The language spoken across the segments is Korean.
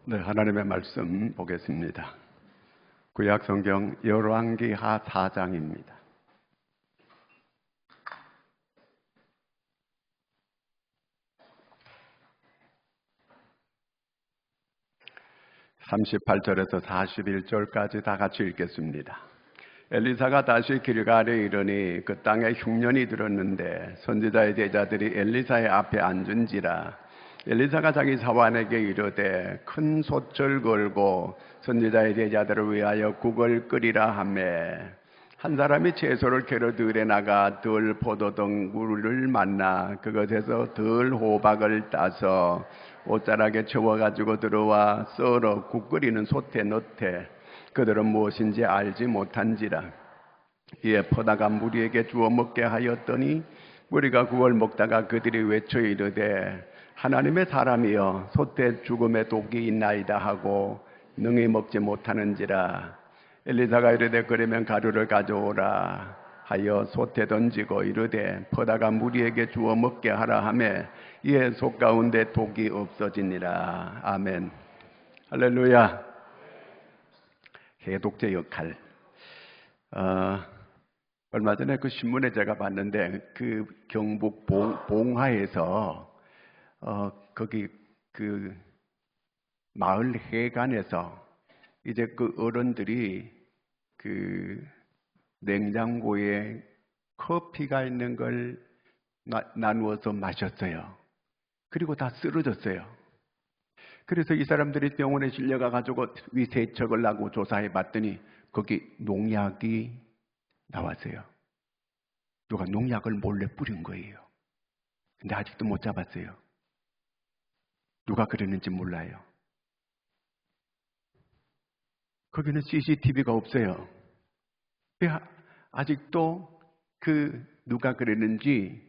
네, 하나님의 말씀 보겠습니다. 구약 성경 열왕기하 4장입니다. 38절에서 41절까지 다 같이 읽겠습니다. 엘리사가 다시 길갈에 이르니 그 땅에 흉년이 들었는데 선지자의 제자들이 엘리사의 앞에 앉은지라. 엘리사가 자기 사환에게 이르되 큰 솥을 걸고 선지자의 제자들을 위하여 국을 끓이라 하매 한 사람이 채소를 캐러 들에 나가 덜 포도등 물을 만나 그것에서 덜 호박을 따서 옷자락에 채워가지고 들어와 썰어 국 끓이는 솥에 넣되 그들은 무엇인지 알지 못한지라. 이에 퍼다가 무리에게 주어 먹게 하였더니 무리가 국을 먹다가 그들이 외쳐 이르되 하나님의 사람이여 솥에 죽음의 독이 있나이다 하고 능히 먹지 못하는지라. 엘리사가 이르되 그러면 가루를 가져오라 하여 솥에 던지고 이르되 퍼다가 무리에게 주어 먹게 하라 하매 이에 솥 가운데 독이 없어지니라. 아멘. 할렐루야. 해독제 역할. 얼마 전에 그 신문에 제가 봤는데 그 경북 봉화에서 거기 그 마을 해관에서 이제 그 어른들이 그 냉장고에 커피가 있는 걸 나누어서 마셨어요. 그리고 다 쓰러졌어요. 그래서 이 사람들이 병원에 실려가 가지고 위세척을 하고 조사해 봤더니 거기 농약이 나왔어요. 누가 농약을 몰래 뿌린 거예요. 근데 아직도 못 잡았어요. 누가 그랬는지 몰라요. 거기는 CCTV가 없어요. 아직도 그 누가 그랬는지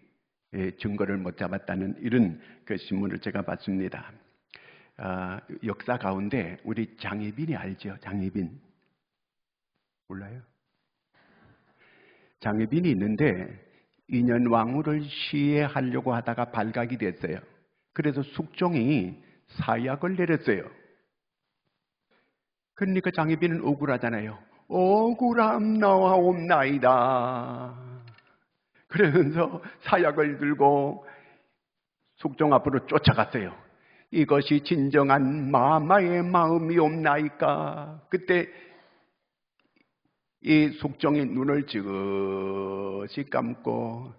증거를 못 잡았다는 이런 그 신문을 제가 봤습니다. 역사 가운데 우리 장혜빈이 알죠? 장혜빈 몰라요? 장혜빈이 있는데 인현왕후를 시해하려고 하다가 발각이 됐어요. 그래서 숙종이 사약을 내렸어요. 그러니까 장혜빈은 억울하잖아요. 억울함 나와옵나이다. 그러면서 사약을 들고 숙종 앞으로 쫓아갔어요. 이것이 진정한 마마의 마음이옵나이까. 그때 이 숙종이 눈을 지그시 감고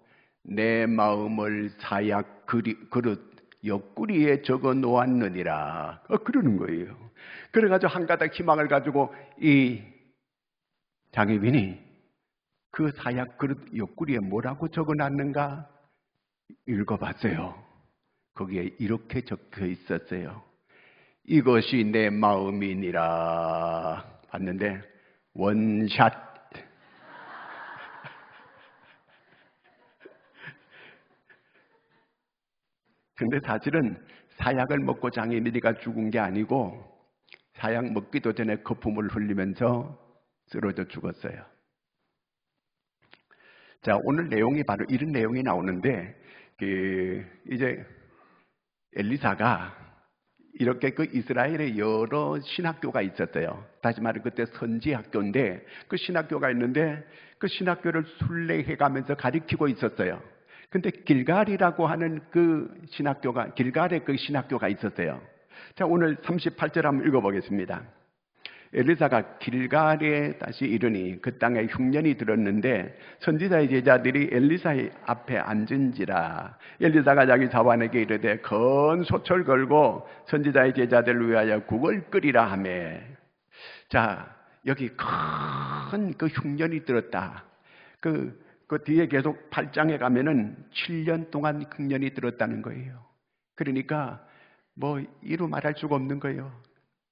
내 마음을 사약 그릇 옆구리에 적어 놓았느니라. 그러는 거예요. 그래가지고 한 가닥 희망을 가지고 이 장혜빈이 그 사약 그릇 옆구리에 뭐라고 적어 놨는가 읽어봤어요. 거기에 이렇게 적혀 있었어요. 이것이 내 마음이니라. 봤는데 원샷. 근데 사실은 사약을 먹고 장혜빈이가 죽은 게 아니고 사약 먹기도 전에 거품을 흘리면서 쓰러져 죽었어요. 자, 오늘 내용이 바로 이런 내용이 나오는데 이제 엘리사가 이렇게 그 이스라엘에 여러 신학교가 있었어요. 다시 말해 그때 선지학교인데 그 신학교가 있는데 그 신학교를 순례해가면서 가르치고 있었어요. 근데 길갈이라고 하는 그 신학교가 길갈에 그 신학교가 있었어요. 자, 오늘 38절 한번 읽어보겠습니다. 엘리사가 길갈에 다시 이르니 그 땅에 흉년이 들었는데 선지자의 제자들이 엘리사의 앞에 앉은지라. 엘리사가 자기 사환에게 이르되 큰 솥을 걸고 선지자의 제자들을 위하여 국을 끓이라 하매. 자, 여기 큰 그 흉년이 들었다. 그 뒤에 계속 8장에 가면은 7년 동안 흉년이 들었다는 거예요. 그러니까 뭐 이루 말할 수가 없는 거예요.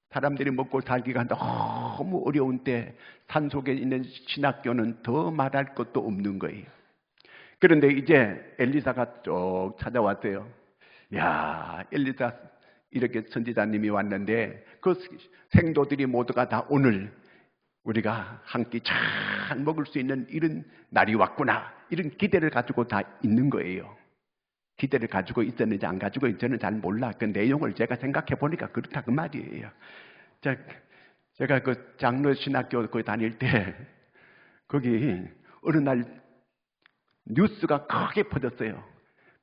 사람들이 먹고 살기가 너무 어려운 때 산속에 있는 신학교는 더 말할 것도 없는 거예요. 그런데 이제 엘리사가 쭉 찾아왔어요. 야, 엘리사 이렇게 선지자님이 왔는데 그 생도들이 모두가 다 오늘 우리가 한 끼 잘 먹을 수 있는 이런 날이 왔구나. 이런 기대를 가지고 다 있는 거예요. 기대를 가지고 있었는지 안 가지고 있었는지 잘 몰라. 그 내용을 제가 생각해 보니까 그렇다 그 말이에요. 제가 그 장로 신학교 거기 다닐 때 거기 어느 날 뉴스가 크게 퍼졌어요.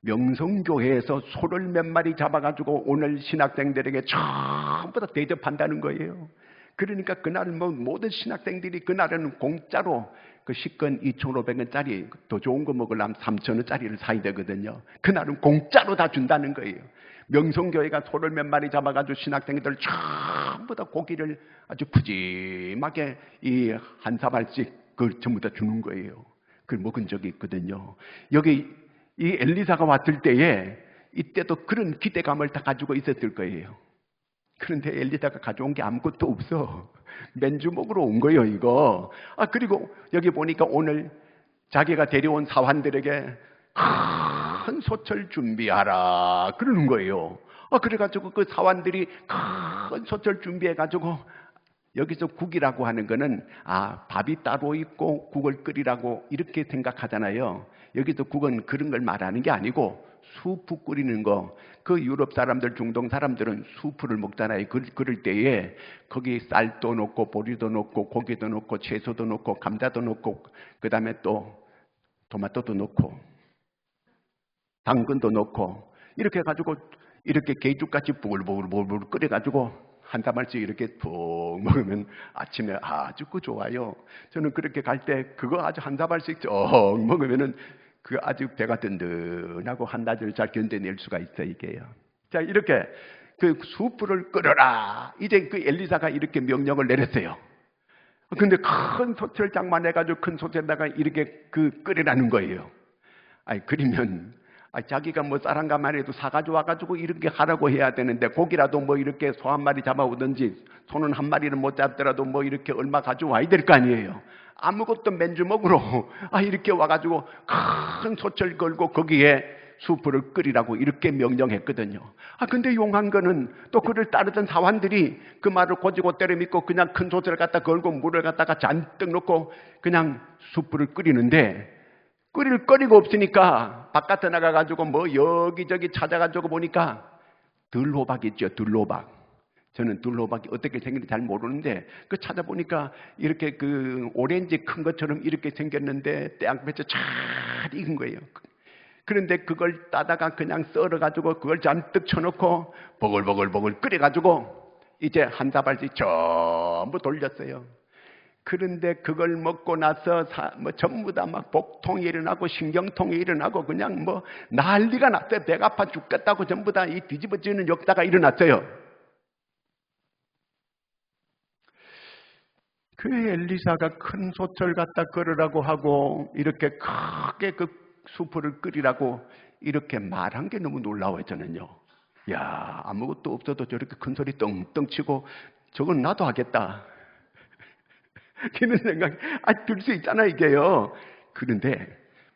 명성교회에서 소를 몇 마리 잡아가지고 오늘 신학생들에게 전부 다 대접한다는 거예요. 그러니까 그날 뭐 모든 신학생들이 그날은 공짜로 그 식권 2,500원짜리 더 좋은 거 먹으려면 3,000원짜리를 사야 되거든요. 그날은 공짜로 다 준다는 거예요. 명성교회가 소를 몇 마리 잡아가지고 신학생들 전부 다 고기를 아주 푸짐하게 이 한 사발씩 그걸 전부 다 주는 거예요. 그걸 먹은 적이 있거든요. 여기 이 엘리사가 왔을 때에 이때도 그런 기대감을 다 가지고 있었을 거예요. 그런데 엘리사가 가져온 게 아무것도 없어. 맨주먹으로 온 거예요, 이거. 그리고 여기 보니까 오늘 자기가 데려온 사환들에게 큰 소철 준비하라 그러는 거예요. 그래가지고 그 사환들이 큰 소철 준비해가지고 여기서 국이라고 하는 거는 밥이 따로 있고 국을 끓이라고 이렇게 생각하잖아요. 여기서 국은 그런 걸 말하는 게 아니고 수프 끓이는 거. 그 유럽 사람들, 중동 사람들은 수프를 먹잖아요. 그럴 때에 거기 쌀도 넣고 보리도 넣고 고기도 넣고 채소도 넣고 감자도 넣고 그 다음에 또 토마토도 넣고 당근도 넣고 이렇게 해가지고 이렇게 개죽같이 부글부글 끓여가지고 한 사발씩 이렇게 푹 먹으면 아침에 아주 좋아요. 저는 그렇게 갈 때 그거 아주 한 사발씩 쭉 먹으면은 그 아주 배가 든든하고 한낮을 잘 견뎌낼 수가 있어요, 이게요. 자, 이렇게 그 수프를 끓여라. 이제 그 엘리사가 이렇게 명령을 내렸어요. 근데 큰 소철장만 해가지고 큰 소철에다가 이렇게 끓이라는 거예요. 그러면 자기가 뭐 쌀 한 가마리 해도 사가지고 와가지고 이렇게 하라고 해야 되는데 고기라도 뭐 이렇게 소 한 마리 잡아오든지 소는 한 마리는 못 잡더라도 뭐 이렇게 얼마 가져와야 될 거 아니에요. 아무것도 맨주먹으로 이렇게 와가지고 큰 소철 걸고 거기에 수프를 끓이라고 이렇게 명령했거든요. 근데 용한 거는 또 그를 따르던 사환들이 그 말을 고지고대로 믿고 그냥 큰 소철을 갖다 걸고 물을 갖다가 잔뜩 넣고 그냥 수프를 끓이는데 끓일 거리가 없으니까 바깥에 나가가지고 뭐 여기저기 찾아가지고 보니까 들호박 있죠, 들호박. 저는 들호박이 어떻게 생긴지 잘 모르는데 그 찾아보니까 이렇게 그 오렌지 큰 것처럼 이렇게 생겼는데 떼양배추 잘 익은 거예요. 그런데 그걸 따다가 그냥 썰어가지고 그걸 잔뜩 쳐놓고 보글보글 끓여가지고 이제 한 사발씩 전부 돌렸어요. 그런데 그걸 먹고 나서 전부 다 막 복통이 일어나고 신경통이 일어나고 그냥 뭐 난리가 났어요. 배가 아파 죽겠다고 전부 다 이 뒤집어지는 역사가 일어났어요. 그 엘리사가 큰 소철 갖다 끓으라고 하고 이렇게 크게 그 수프를 끓이라고 이렇게 말한 게 너무 놀라워요, 저는요. 야, 아무것도 없어도 저렇게 큰 소리 떵떵 치고 저건 나도 하겠다. 그런 생각이 들 수 있잖아, 이게요. 그런데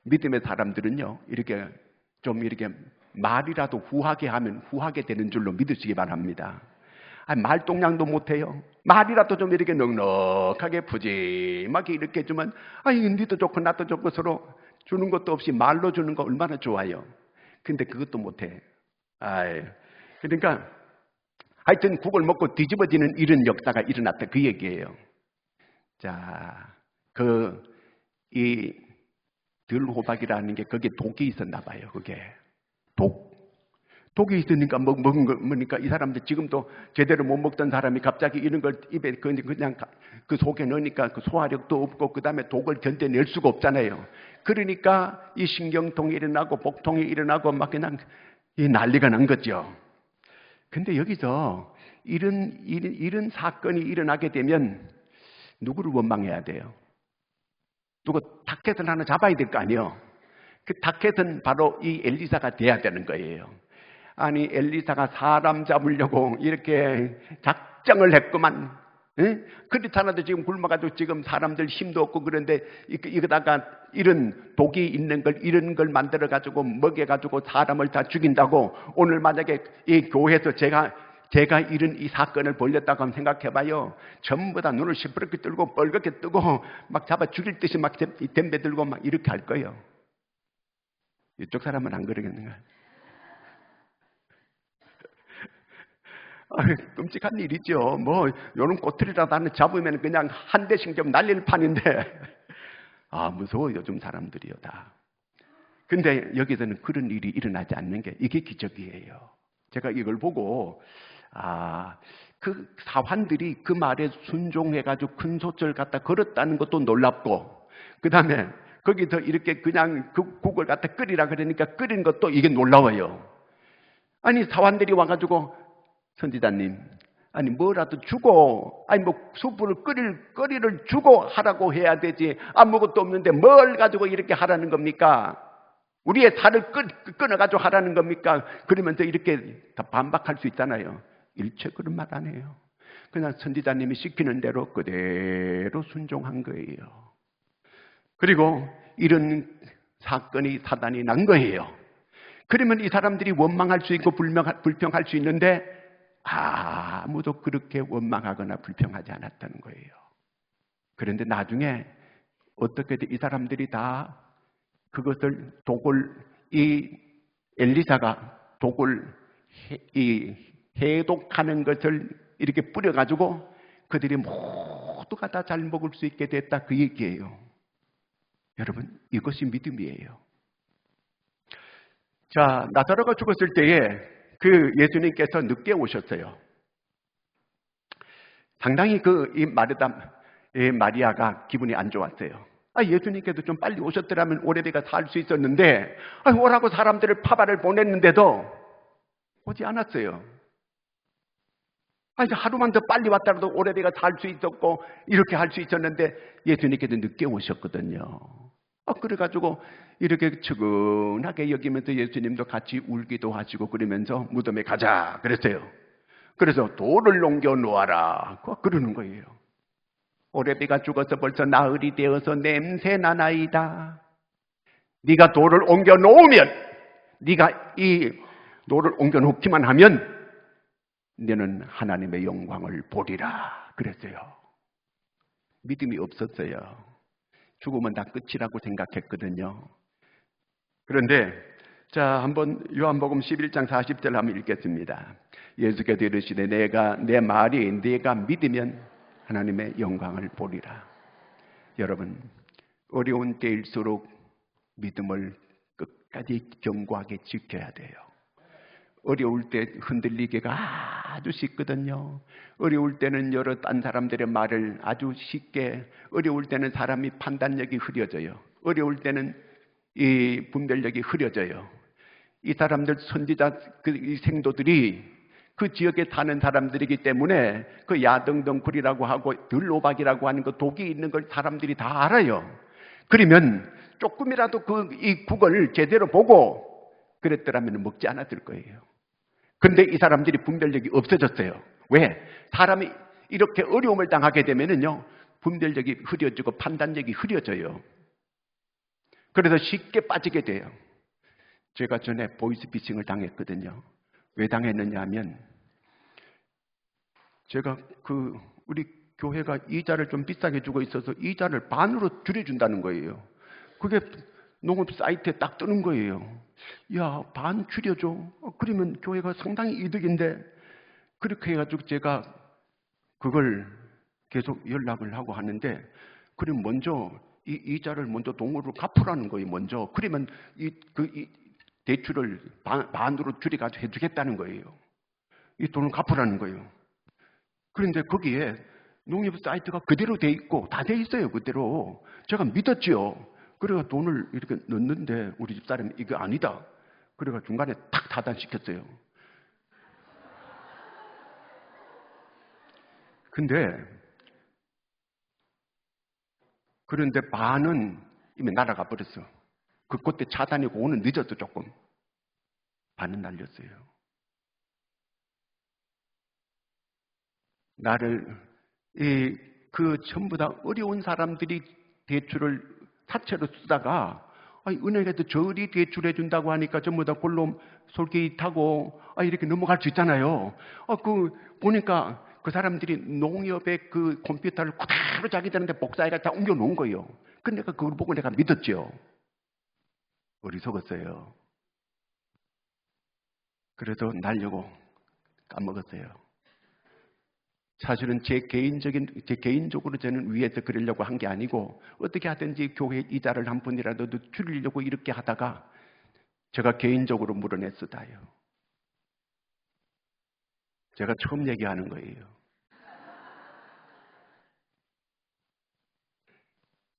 믿음의 사람들은요, 이렇게 좀 이렇게 말이라도 후하게 하면 후하게 되는 줄로 믿으시기 바랍니다. 말동량도 못해요. 말이라도 좀 이렇게 넉넉하게 푸짐하게 이렇게 해주면 니도 좋고 나도 좋고 서로 주는 것도 없이 말로 주는 거 얼마나 좋아요. 근데 그것도 못해. 그러니까 하여튼 국을 먹고 뒤집어지는 이런 역사가 일어났다 그 얘기예요. 자, 이 들호박이라는 게 거기에 독이 있었나 봐요. 그게 독이 있으니까 먹은 거니까 이 사람들 지금도 제대로 못 먹던 사람이 갑자기 이런 걸 입에 그냥 그 속에 넣으니까 그 소화력도 없고 그 다음에 독을 견뎌낼 수가 없잖아요. 그러니까 이 신경통이 일어나고 복통이 일어나고 막 그냥 이 난리가 난 거죠. 근데 여기서 이런 사건이 일어나게 되면 누구를 원망해야 돼요? 누구 타켓을 하나 잡아야 될 거 아니에요? 그 타켓은 바로 이 엘리사가 돼야 되는 거예요. 아니 엘리사가 사람 잡으려고 이렇게 작정을 했구만. 그렇잖아도 지금 굶어가지고 지금 사람들 힘도 없고 그런데 이거다가 이런 독이 있는 걸 이런 걸 만들어가지고 먹여가지고 사람을 다 죽인다고 오늘 만약에 이 교회에서 제가 이런 이 사건을 벌였다고 한번 생각해봐요. 전부 다 눈을 시퍼렇게 뜨고 뻘겋게 뜨고 막 잡아 죽일 듯이 막 덤벼 들고 막 이렇게 할 거예요. 이쪽 사람은 안 그러겠는가? 끔찍한 일이죠. 뭐 요런 꼬투리라도 하나 잡으면 그냥 한 대씩 좀 날릴 판인데 무서워 요즘 사람들이요 다. 근데 여기서는 그런 일이 일어나지 않는 게 이게 기적이에요. 제가 이걸 보고 그 사환들이 그 말에 순종해가지고 큰 솥을 갖다 걸었다는 것도 놀랍고, 그 다음에 거기서 이렇게 그냥 그 국을 갖다 끓이라 그러니까 끓인 것도 이게 놀라워요. 아니 사환들이 와가지고 선지자님, 아니 뭐라도 주고, 아니 뭐 숯불을 끓이를 주고 하라고 해야 되지 아무것도 없는데 뭘 가지고 이렇게 하라는 겁니까? 우리의 살을 끊어가지고 하라는 겁니까? 그러면서 이렇게 다 반박할 수 있잖아요. 일체 그런 말 안 해요. 그냥 선지자님이 시키는 대로 그대로 순종한 거예요. 그리고 이런 사건이 사단이 난 거예요. 그러면 이 사람들이 원망할 수 있고 불평할 수 있는데 아무도 그렇게 원망하거나 불평하지 않았다는 거예요. 그런데 나중에 어떻게든 이 사람들이 다 그것을 이 엘리사가 독을 해독하는 것을 이렇게 뿌려가지고 그들이 모두가 다 잘 먹을 수 있게 됐다, 그 얘기예요. 여러분, 이것이 믿음이에요. 자, 나사로가 죽었을 때에 그 예수님께서 늦게 오셨어요. 상당히 이 마리아가 기분이 안 좋았어요. 예수님께서 좀 빨리 오셨더라면 오래비가 살 수 있었는데, 오라고 사람들을 파발을 보냈는데도 오지 않았어요. 이제 하루만 더 빨리 왔다라도 오래비가 살 수 있었고 이렇게 할 수 있었는데 예수님께서 늦게 오셨거든요. 그래가지고 이렇게 측은하게 여기면서 예수님도 같이 울기도 하시고 그러면서 무덤에 가자 그랬어요. 그래서 돌을 옮겨 놓아라 그러는 거예요. 오래비가 죽어서 벌써 나흘이 되어서 냄새 나나이다. 네가 돌을 옮겨 놓으면, 네가 이 돌을 옮겨 놓기만 하면 너는 하나님의 영광을 보리라 그랬어요. 믿음이 없었어요. 죽으면 다 끝이라고 생각했거든요. 그런데 자, 한번 요한복음 11장 40절 한번 읽겠습니다. 예수께서 이르시되 내 말이 네가 믿으면 하나님의 영광을 보리라. 여러분, 어려운 때일수록 믿음을 끝까지 견고하게 지켜야 돼요. 어려울 때 흔들리기가 아주 쉽거든요. 어려울 때는 여러 딴 사람들의 말을 아주 쉽게, 어려울 때는 사람이 판단력이 흐려져요. 어려울 때는 이 분별력이 흐려져요. 이 사람들 선지자 이 생도들이 그 지역에 사는 사람들이기 때문에 그 야등덩굴이라고 하고 들로박이라고 하는 그 독이 있는 걸 사람들이 다 알아요. 그러면 조금이라도 이 국을 제대로 보고 그랬더라면 먹지 않았을 거예요. 근데 이 사람들이 분별력이 없어졌어요. 왜? 사람이 이렇게 어려움을 당하게 되면은요, 분별력이 흐려지고 판단력이 흐려져요. 그래서 쉽게 빠지게 돼요. 제가 전에 보이스피싱을 당했거든요. 왜 당했느냐 하면, 제가 우리 교회가 이자를 좀 비싸게 주고 있어서 이자를 반으로 줄여준다는 거예요. 그게 농업 사이트에 딱 뜨는 거예요. 야, 반 줄여줘. 그러면 교회가 상당히 이득인데, 그렇게 해가지고 제가 그걸 계속 연락을 하고 하는데, 그럼 먼저 이 이자를 먼저 동으로 갚으라는 거예요, 먼저. 그러면 이 대출을 반으로 줄여가지고 해주겠다는 거예요. 이 돈을 갚으라는 거예요. 그런데 거기에 농협 사이트가 그대로 돼 있고 다 돼 있어요, 그대로. 제가 믿었지요. 그래가 돈을 이렇게 넣는데 우리 집사람이 이거 아니다. 그래가 중간에 탁 차단시켰어요. 그런데 반은 이미 날아가 버렸어. 그때 차단이고 오늘 늦었어, 조금. 반은 날렸어요. 전부 다 어려운 사람들이 대출을 사채로 쓰다가, 은행에도 저리 대출해 준다고 하니까 전부 다 골로 솔깃 타고 이렇게 넘어갈 수 있잖아요. 보니까 그 사람들이 농협의 그 컴퓨터를 그대로 자기들한테 복사해가 다 옮겨 놓은 거예요. 근데 그걸 보고 내가 믿었죠. 어리석었어요. 그래서 날려고 까먹었어요. 사실은 제 개인적으로 저는 위에서 그러려고 한 게 아니고 어떻게 하든지 교회 이자를 한 푼이라도 줄이려고 이렇게 하다가 제가 개인적으로 물어냈었다요. 제가 처음 얘기하는 거예요.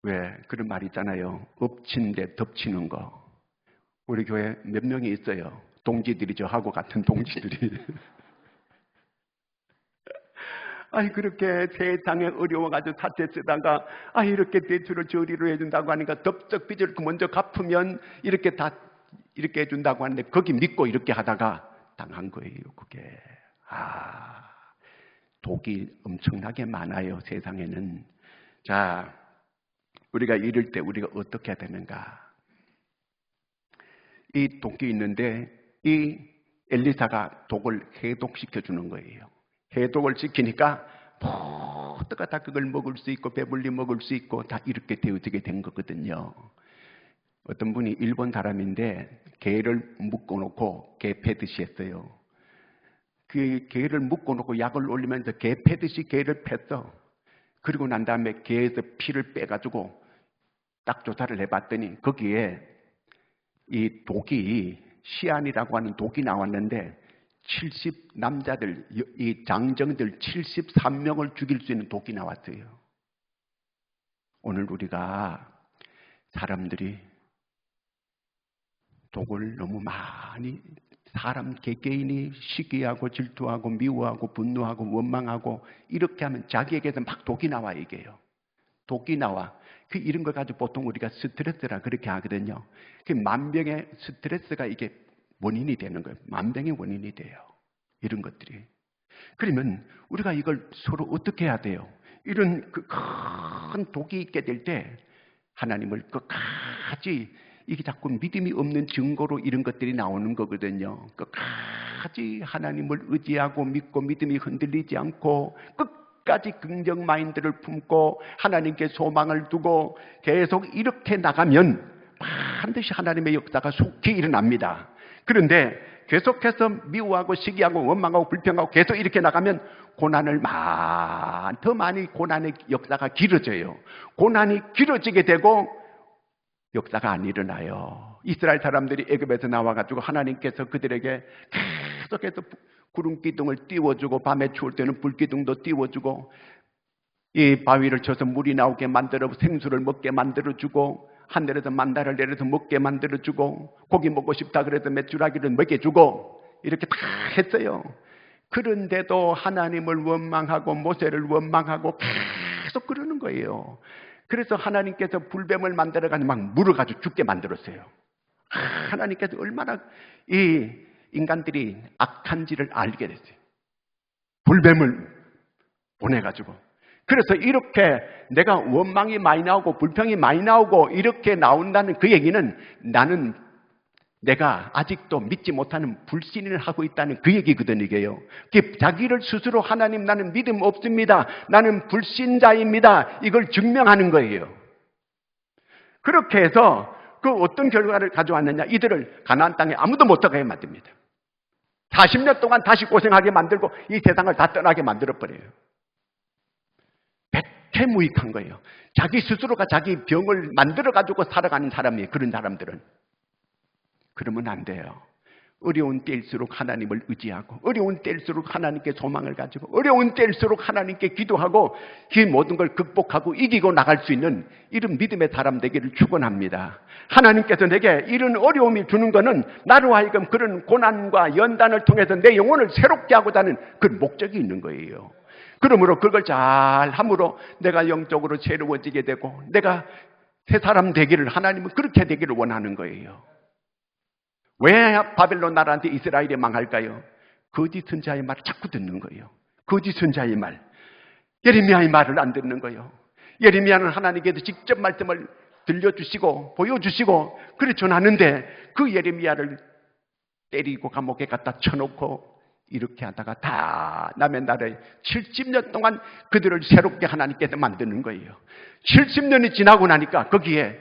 왜 그런 말 있잖아요. 엎친 데 덮치는 거. 우리 교회 몇 명이 있어요. 동지들이 저하고 같은 동지들이. 아니 그렇게 세상에 어려워가지고 사채 쓰다가 이렇게 대출을 저리로 해준다고 하니까 덥석 빚을 먼저 갚으면 이렇게 다 이렇게 해준다고 하는데 거기 믿고 이렇게 하다가 당한 거예요. 그게 독이 엄청나게 많아요. 세상에는. 자, 우리가 이럴 때 우리가 어떻게 해야 되는가? 이 독이 있는데 이 엘리사가 독을 해독시켜 주는 거예요. 해독을 시키니까 모두가 다 그걸 먹을 수 있고 배불리 먹을 수 있고 다 이렇게 되어지게 된 거거든요. 어떤 분이 일본 사람인데 개를 묶어놓고 개 패듯이 했어요. 그 개를 묶어놓고 약을 올리면서 개 패듯이 개를 팼어. 그리고 난 다음에 개에서 피를 빼가지고 딱 조사를 해봤더니 거기에 이 독이 시안이라고 하는 독이 나왔는데 남자들, 이 장정들 73명을 죽일 수 있는 독이 나왔어요. 오늘 우리가 사람들이 독을 너무 많이 사람 개개인이 시기하고 질투하고 미워하고 분노하고 원망하고 이렇게 하면 자기에게서 막 독이 나와 이게요. 독이 나와. 이런 걸 가지고 보통 우리가 스트레스라 그렇게 하거든요. 만병의 스트레스가 이게 원인이 되는 거예요. 만병의 원인이 돼요. 이런 것들이. 그러면 우리가 이걸 서로 어떻게 해야 돼요? 이런 큰 독이 있게 될 때 하나님을 끝까지 이게 자꾸 믿음이 없는 증거로 이런 것들이 나오는 거거든요. 끝까지 하나님을 의지하고 믿고 믿음이 흔들리지 않고 끝까지 긍정 마인드를 품고 하나님께 소망을 두고 계속 이렇게 나가면 반드시 하나님의 역사가 속히 일어납니다. 그런데 계속해서 미워하고 시기하고 원망하고 불평하고 계속 이렇게 나가면 고난을 더 많이 고난의 역사가 길어져요. 고난이 길어지게 되고 역사가 안 일어나요. 이스라엘 사람들이 애굽에서 나와가지고 하나님께서 그들에게 계속해서 구름 기둥을 띄워주고 밤에 추울 때는 불 기둥도 띄워주고 이 바위를 쳐서 물이 나오게 만들어 생수를 먹게 만들어주고 하늘에서 만나를 내려서 먹게 만들어주고 고기 먹고 싶다 그래서 메추라기를 먹여주고 이렇게 다 했어요. 그런데도 하나님을 원망하고 모세를 원망하고 계속 그러는 거예요. 그래서 하나님께서 불뱀을 만들어가지고 막 물어가지고 죽게 만들었어요. 하나님께서 얼마나 이 인간들이 악한지를 알게 됐어요. 불뱀을 보내가지고. 그래서 이렇게 내가 원망이 많이 나오고 불평이 많이 나오고 이렇게 나온다는 그 얘기는 나는 내가 아직도 믿지 못하는 불신을 하고 있다는 그 얘기거든요. 이게요. 자기를 스스로 하나님 나는 믿음 없습니다. 나는 불신자입니다. 이걸 증명하는 거예요. 그렇게 해서 그 어떤 결과를 가져왔느냐. 이들을 가나안 땅에 아무도 못 들어가게 만듭니다. 40년 동안 다시 고생하게 만들고 이 세상을 다 떠나게 만들어버려요. 백해무익한 거예요. 자기 스스로가 자기 병을 만들어가지고 살아가는 사람이에요. 그런 사람들은. 그러면 안 돼요. 어려운 때일수록 하나님을 의지하고 어려운 때일수록 하나님께 소망을 가지고 어려운 때일수록 하나님께 기도하고 그 모든 걸 극복하고 이기고 나갈 수 있는 이런 믿음의 사람 되기를 축원합니다. 하나님께서 내게 이런 어려움이 주는 것은 나로 하여금 그런 고난과 연단을 통해서 내 영혼을 새롭게 하고자 하는 그 목적이 있는 거예요. 그러므로 그걸 잘 함으로 내가 영적으로 새로워지게 되고 내가 새 사람 되기를 하나님은 그렇게 되기를 원하는 거예요. 왜 바벨론 나라한테 이스라엘이 망할까요? 거짓 선지자의 말을 자꾸 듣는 거예요. 거짓 선지자의 말. 예레미야의 말을 안 듣는 거예요. 예레미야는 하나님께서 직접 말씀을 들려주시고 보여주시고 그래 전하는데 그 예레미야를 때리고 감옥에 갖다 쳐놓고 이렇게 하다가 다 남의 나라에 70년 동안 그들을 새롭게 하나님께서 만드는 거예요. 70년이 지나고 나니까 거기에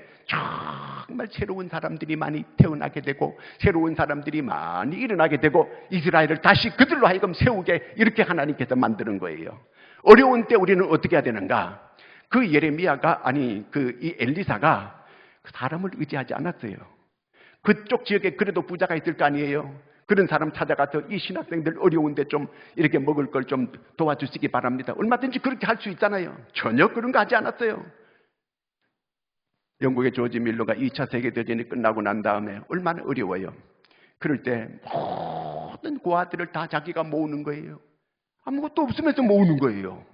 정말 새로운 사람들이 많이 태어나게 되고 새로운 사람들이 많이 일어나게 되고 이스라엘을 다시 그들로 하여금 세우게 이렇게 하나님께서 만드는 거예요. 어려운 때 우리는 어떻게 해야 되는가? 그 예레미야가 이 엘리사가 사람을 의지하지 않았어요. 그쪽 지역에 그래도 부자가 있을 거 아니에요. 그런 사람 찾아가서 이 신학생들 어려운데 좀 이렇게 먹을 걸 좀 도와주시기 바랍니다. 얼마든지 그렇게 할 수 있잖아요. 전혀 그런 거 하지 않았어요. 영국의 조지 밀러가 2차 세계대전이 끝나고 난 다음에 얼마나 어려워요. 그럴 때 모든 고아들을 다 자기가 모으는 거예요. 아무것도 없으면서 모으는 거예요.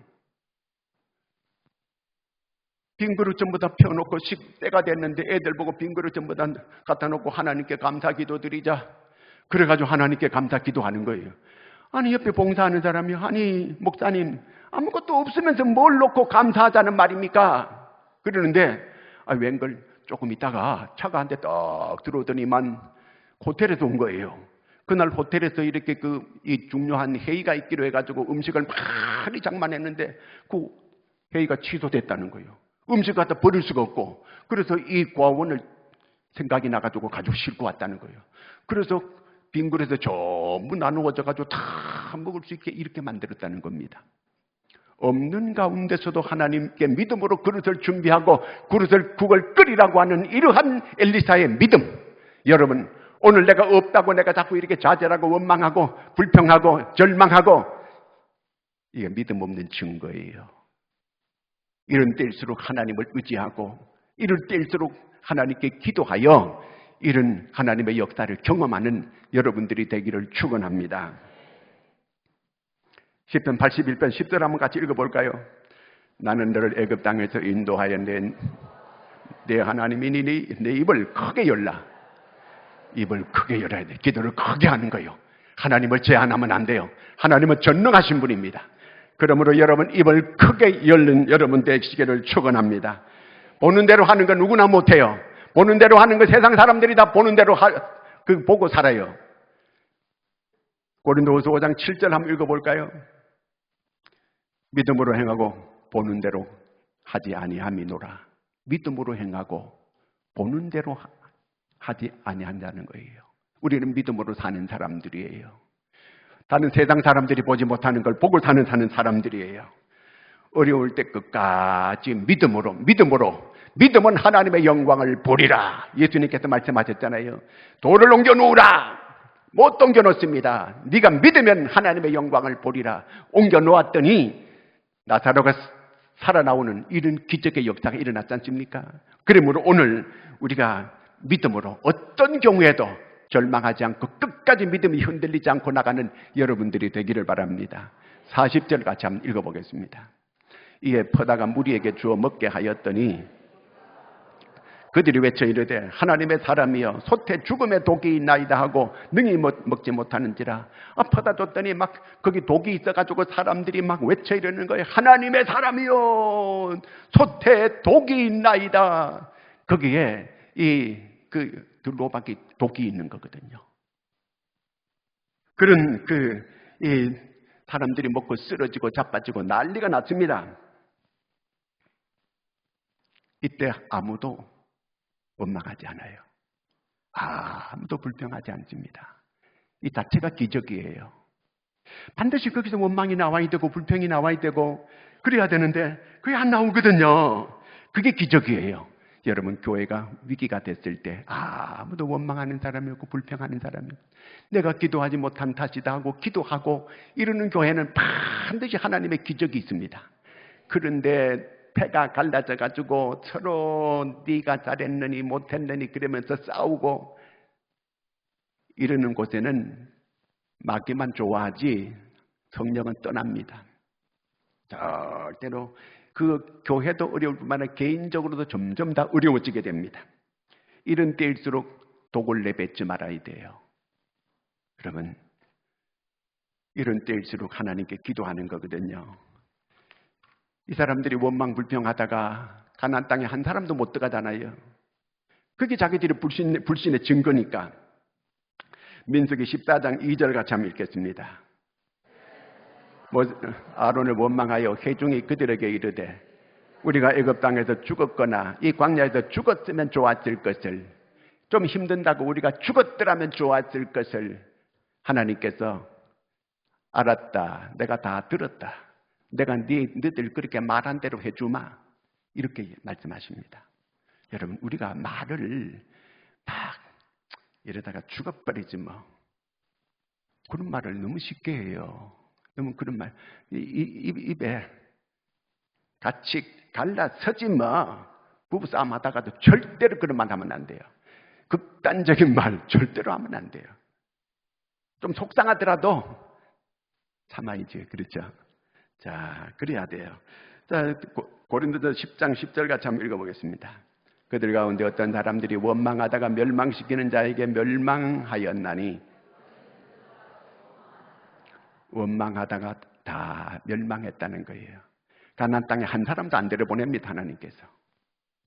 빈 그릇 전부 다 펴놓고 식때가 됐는데 애들 보고 빈 그릇 전부 다 갖다 놓고 하나님께 감사 기도 드리자. 그래가지고 하나님께 감사 기도하는 거예요. 아니 옆에 봉사하는 사람이 아니 목사님 아무것도 없으면서 뭘 놓고 감사하자는 말입니까? 그러는데 웬걸 조금 있다가 차가 한 대 딱 들어오더니만 호텔에서 온 거예요. 그날 호텔에서 이렇게 이 중요한 회의가 있기로 해가지고 음식을 많이 장만했는데 그 회의가 취소됐다는 거예요. 음식 갖다 버릴 수가 없고 그래서 이 고아원을 생각이 나가지고 가지고 싣고 왔다는 거예요. 그래서 빈 그릇에 전부 나누어져 가지고 다 먹을 수 있게 이렇게 만들었다는 겁니다. 없는 가운데서도 하나님께 믿음으로 그릇을 준비하고 국을 끓이라고 하는 이러한 엘리사의 믿음. 여러분 오늘 내가 없다고 내가 자꾸 이렇게 좌절하고 원망하고 불평하고 절망하고 이게 믿음 없는 증거예요. 이런 때일수록 하나님을 의지하고 이럴 때일수록 하나님께 기도하여 이런 하나님의 역사를 경험하는 여러분들이 되기를 축원합니다. 시편 81편 10절 한번 같이 읽어볼까요? 나는 너를 애굽 땅에서 인도하여 내 하나님이니 내 입을 크게 열라. 입을 크게 열어야 돼. 기도를 크게 하는 거예요. 하나님을 제한하면 안 돼요. 하나님은 전능하신 분입니다. 그러므로 여러분 입을 크게 열는 여러분 되시기를 축원합니다. 보는 대로 하는 건 누구나 못해요. 보는 대로 하는 거 세상 사람들이 다 보는 대로 보고 살아요. 고린도후서 5장 7절 한번 읽어볼까요? 믿음으로 행하고 보는 대로 하지 아니함이노라. 믿음으로 행하고 보는 대로 하지 아니한다는 거예요. 우리는 믿음으로 사는 사람들이에요. 다른 세상 사람들이 보지 못하는 걸 보고 사는 사람들이에요. 어려울 때 끝까지 믿음은 하나님의 영광을 보리라. 예수님께서 말씀하셨잖아요. 돌을 옮겨 놓으라. 못 옮겨 놓습니다. 네가 믿으면 하나님의 영광을 보리라. 옮겨 놓았더니 나사로가 살아나오는 이런 기적의 역사가 일어났지 않습니까? 그러므로 오늘 우리가 믿음으로 어떤 경우에도 절망하지 않고 끝까지 믿음이 흔들리지 않고 나가는 여러분들이 되기를 바랍니다. 40절 같이 한번 읽어보겠습니다. 이에 퍼다가 무리에게 주어 먹게 하였더니 그들이 외쳐 이르되 하나님의 사람이여 솥에 죽음의 독이 있나이다 하고 능히 먹지 못하는지라. 퍼다 줬더니 막 거기 독이 있어가지고 사람들이 막 외쳐 이르는 거예요. 하나님의 사람이여 솥에 독이 있나이다. 거기에 그 들로박이 독이 있는 거거든요. 그런 이 사람들이 먹고 쓰러지고 자빠지고 난리가 났습니다. 이때 아무도 원망하지 않아요. 아무도 불평하지 않습니다. 이 자체가 기적이에요. 반드시 거기서 원망이 나와야 되고 불평이 나와야 되고 그래야 되는데 그게 안 나오거든요. 그게 기적이에요. 여러분 교회가 위기가 됐을 때 아무도 원망하는 사람이 없고 불평하는 사람이 없고 내가 기도하지 못한 탓이다 하고 기도하고 이러는 교회는 반드시 하나님의 기적이 있습니다. 그런데 패가 갈라져 가지고 서로 네가 잘했느니 못했느니 그러면서 싸우고 이러는 곳에는 마귀만 좋아하지 성령은 떠납니다. 절대로 그 교회도 어려울 뿐만 아니라 개인적으로도 점점 다 어려워지게 됩니다. 이런 때일수록 독을 내뱉지 말아야 돼요. 그러면 이런 때일수록 하나님께 기도하는 거거든요. 이 사람들이 원망 불평하다가 가나안 땅에 한 사람도 못 들어가잖아요. 그게 자기들이 불신의 증거니까. 민수기 14장 2절 같이 한번 읽겠습니다. 아론을 원망하여 회중이 그들에게 이르되 우리가 애굽 땅에서 죽었거나 이 광야에서 죽었으면 좋았을 것을, 좀 힘든다고 우리가 죽었더라면 좋았을 것을 하나님께서 알았다, 내가 다 들었다, 내가 너희들 그렇게 말한 대로 해주마, 이렇게 말씀하십니다. 여러분, 우리가 말을 막 이러다가 죽어버리지 뭐, 그런 말을 너무 쉽게 해요. 너무 그런 말 입에 같이 갈라서지 뭐. 부부싸움 하다가도 절대로 그런 말 하면 안 돼요. 극단적인 말 절대로 하면 안 돼요. 좀 속상하더라도 참아야지. 그렇죠? 자, 그래야 돼요. 자, 고린도서 10장 10절 같이 한번 읽어보겠습니다. 그들 가운데 어떤 사람들이 원망하다가 멸망시키는 자에게 멸망하였나니, 원망하다가 다 멸망했다는 거예요. 가나안 땅에 한 사람도 안 데려보냅니다, 하나님께서.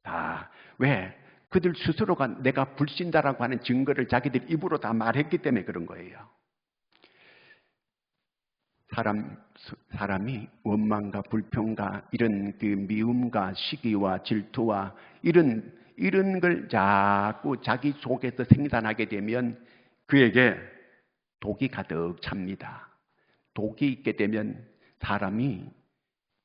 다. 왜? 그들 스스로가 내가 불신자라고 하는 증거를 자기들 입으로 다 말했기 때문에 그런 거예요. 사람이 원망과 불평과 이런 그 미움과 시기와 질투와 이런 걸 자꾸 자기 속에서 생산하게 되면 그에게 독이 가득 찹니다. 독이 있게 되면 사람이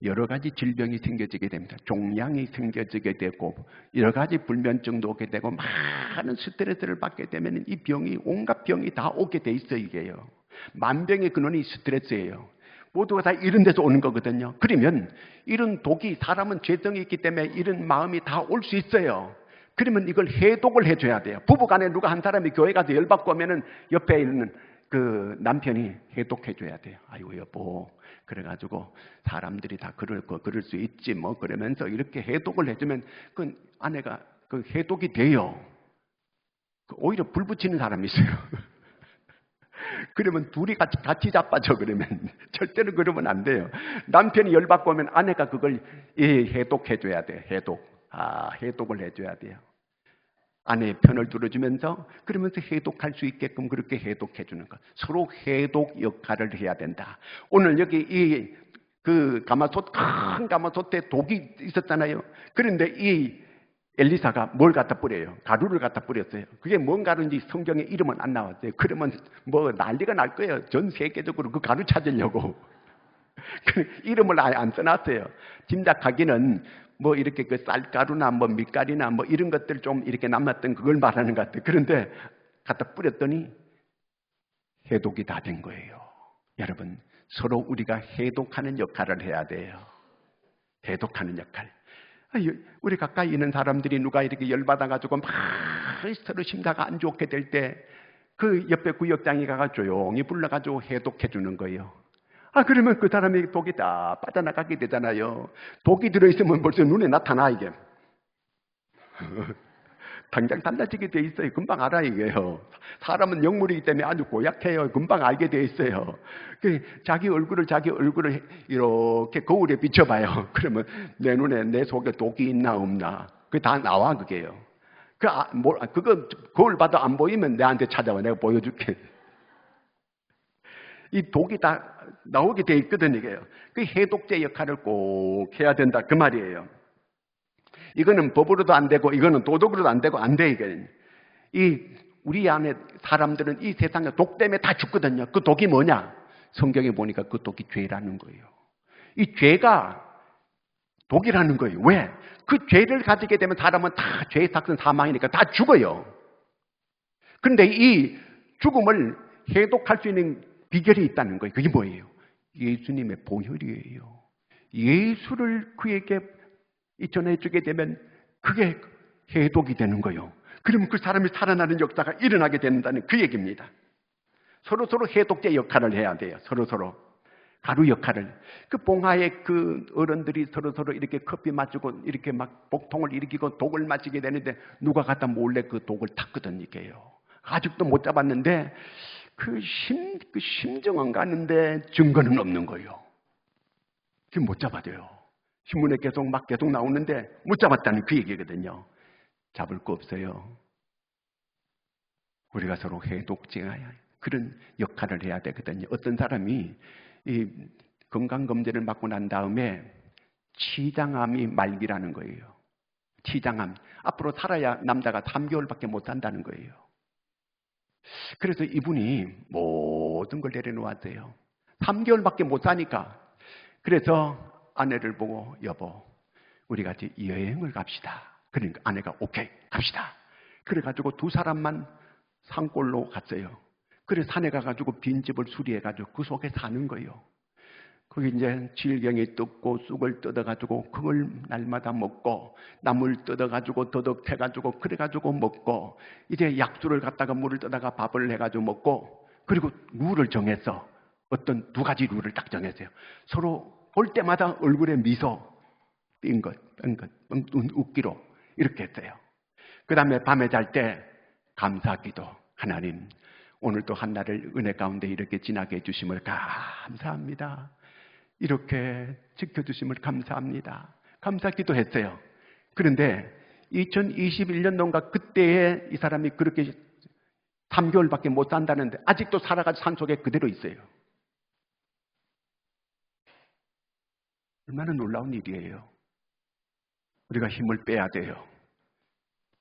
여러 가지 질병이 생겨지게 됩니다. 종양이 생겨지게 되고 여러 가지 불면증도 오게 되고 많은 스트레스를 받게 되면 이 병이, 온갖 병이 다 오게 돼 있어요. 이게요. 만병의 근원이 스트레스예요. 모두가 다 이런 데서 오는 거거든요. 그러면 이런 독이, 사람은 죄성이 있기 때문에 이런 마음이 다 올 수 있어요. 그러면 이걸 해독을 해줘야 돼요. 부부간에 누가 한 사람이 교회 가서 열받고 오면은 옆에 있는 그 남편이 해독해줘야 돼요. 아이고 여보, 그래가지고 사람들이 다 그럴 수 있지 뭐, 그러면서 이렇게 해독을 해주면 그 아내가 그 해독이 돼요. 오히려 불 붙이는 사람이 있어요. 그러면 둘이 같이 자빠져. 그러면 절대로 그러면 안 돼요. 남편이 열받고 오면 아내가 그걸 해독해줘야 돼요. 해독을 해줘야 돼요. 아내의 편을 들어주면서 그러면서 해독할 수 있게끔 그렇게 해독해주는 것. 서로 해독 역할을 해야 된다. 오늘 여기 큰 가마솥에 독이 있었잖아요. 그런데 이 엘리사가 뭘 갖다 뿌려요? 가루를 갖다 뿌렸어요. 그게 뭔 가루인지 성경에 이름은 안 나왔어요. 그러면 뭐 난리가 날 거예요. 전 세계적으로 그 가루 찾으려고. 이름을 아예 안 써놨어요. 짐작하기는 뭐 이렇게 그 쌀가루나 뭐 밀가루나 뭐 이런 것들 좀 이렇게 남았던 그걸 말하는 것 같아요. 그런데 갖다 뿌렸더니 해독이 다 된 거예요. 여러분, 서로 우리가 해독하는 역할을 해야 돼요. 해독하는 역할. 우리 가까이 있는 사람들이 누가 이렇게 열받아가지고 막 서로 심사가 안 좋게 될 때 그 옆에 구역장이 가가 조용히 불러가지고 해독해 주는 거예요. 그러면 그 사람의 독이 다 빠져나가게 되잖아요. 독이 들어있으면 벌써 눈에 나타나, 이게. 당장 달라지게 돼 있어요. 금방 알아, 이게요. 사람은 영물이기 때문에 아주 고약해요. 금방 알게 돼 있어요. 자기 얼굴을 이렇게 거울에 비춰봐요. 그러면 내 눈에, 내 속에 독이 있나 없나. 그게 다 나와, 그게요. 그거 거울 봐도 안 보이면 내한테 찾아와. 내가 보여줄게. 이 독이 다 나오게 돼 있거든, 이게요. 그 해독제 역할을 꼭 해야 된다, 그 말이에요. 이거는 법으로도 안 되고, 이거는 도덕으로도 안 되고, 안 돼, 이게. 우리 안에 사람들은 이 세상에 독 때문에 다 죽거든요. 그 독이 뭐냐? 성경에 보니까 그 독이 죄라는 거예요. 이 죄가 독이라는 거예요. 왜? 그 죄를 가지게 되면 사람은 다 죄의 삭은 사망이니까 다 죽어요. 그런데 이 죽음을 해독할 수 있는 비결이 있다는 거예요. 그게 뭐예요? 예수님의 보혈이에요. 예수를 그에게 전해주게 되면 그게 해독이 되는 거예요. 그러면 그 사람이 살아나는 역사가 일어나게 된다는 그 얘기입니다. 서로 해독제 역할을 해야 돼요. 서로 가루 역할을. 그 봉하의 그 어른들이 서로 이렇게 커피 마시고 이렇게 막 복통을 일으키고 독을 마시게 되는데 누가 갖다 몰래 그 독을 탔거든, 이게요. 아직도 못 잡았는데 그 심정은 가는데 증거는 없는 거예요. 그게 못 잡아줘요. 신문에 계속 나오는데 못 잡았다는 그 얘기거든요. 잡을 거 없어요. 우리가 서로 해독제야 그런 역할을 해야 되거든요. 어떤 사람이 이 건강검진을 받고 난 다음에 치장암이 말기라는 거예요. 치장암. 앞으로 살아야 남자가 3개월밖에 못 산다는 거예요. 그래서 이분이 모든 걸 내려놓았대요. 3개월밖에 못 사니까. 그래서 아내를 보고 여보, 우리 같이 여행을 갑시다. 그러니까 아내가 오케이 갑시다. 그래가지고 두 사람만 산골로 갔어요. 그래서 산에 가가지고 빈집을 수리해가지고 그 속에 사는 거예요. 거기 이제 질경이 뜯고 쑥을 뜯어가지고 그걸 날마다 먹고 나물 뜯어가지고 더덕해가지고 그래가지고 먹고 이제 약수를 갖다가 물을 떠다가 밥을 해가지고 먹고 그리고 룰을 정해서 어떤 두 가지 룰을 딱 정했어요. 서로 볼 때마다 얼굴에 미소 띈 것, 눈 웃기로 이렇게 했어요. 그 다음에 밤에 잘 때 감사기도. 하나님 오늘도 한 날을 은혜 가운데 이렇게 지나게 해주심을 감사합니다. 이렇게 지켜주심을 감사합니다. 감사기도 했어요. 그런데 2021년도인가 그때에 이 사람이 그렇게 3개월밖에 못 산다는데 아직도 살아가지고 산속에 그대로 있어요. 얼마나 놀라운 일이에요. 우리가 힘을 빼야 돼요.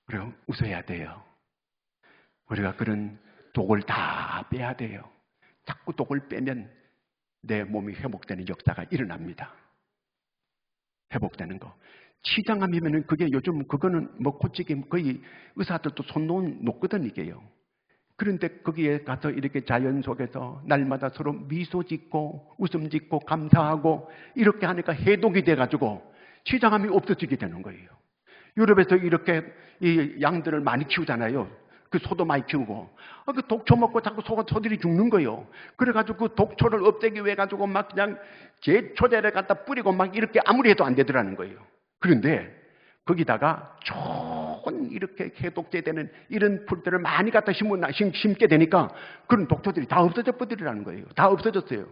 우리가 웃어야 돼요. 우리가 그런 독을 다 빼야 돼요. 자꾸 독을 빼면 내 몸이 회복되는 역사가 일어납니다. 회복되는 거. 치장암이면은 그게 요즘 그거는 뭐 고치기 거의 의사들도 손 놓거든 이게요. 그런데 거기에 가서 이렇게 자연 속에서 날마다 서로 미소 짓고 웃음 짓고 감사하고 이렇게 하니까 해독이 돼가지고 치장암이 없어지게 되는 거예요. 유럽에서 이렇게 이 양들을 많이 키우잖아요. 그 소도 많이 키우고 그 독초 먹고 자꾸 소들이 죽는 거예요. 그래가지고 그 독초를 없애기 위해 가지고 막 그냥 제초제를 갖다 뿌리고 막 이렇게 아무리 해도 안 되더라는 거예요. 그런데 거기다가 좋은 이렇게 해독제 되는 이런 풀들을 많이 갖다 심게 되니까 그런 독초들이 다 없어져 버리라는 거예요. 다 없어졌어요.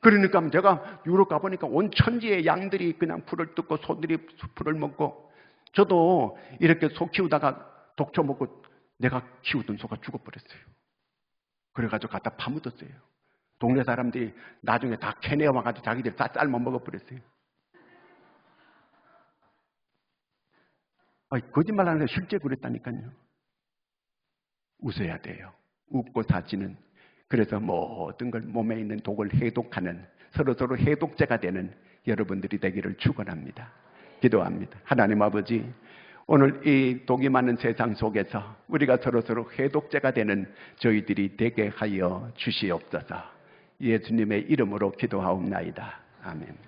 그러니까 제가 유럽 가보니까 온 천지의 양들이 그냥 풀을 뜯고 소들이 풀을 먹고 저도 이렇게 소 키우다가 독초 먹고 내가 키우던 소가 죽어버렸어요. 그래가지고 갖다 파묻었어요. 동네 사람들이 나중에 다 캐내와가지고 자기들 다 삶아 먹어버렸어요. 거짓말 하는 게 실제 그랬다니까요. 웃어야 돼요. 웃고 사지는. 그래서 모든 걸 몸에 있는 독을 해독하는 서로 해독제가 되는 여러분들이 되기를 축원합니다. 기도합니다. 하나님 아버지, 오늘 이 독이 많은 세상 속에서 우리가 서로 해독제가 되는 저희들이 되게 하여 주시옵소서. 예수님의 이름으로 기도하옵나이다. 아멘.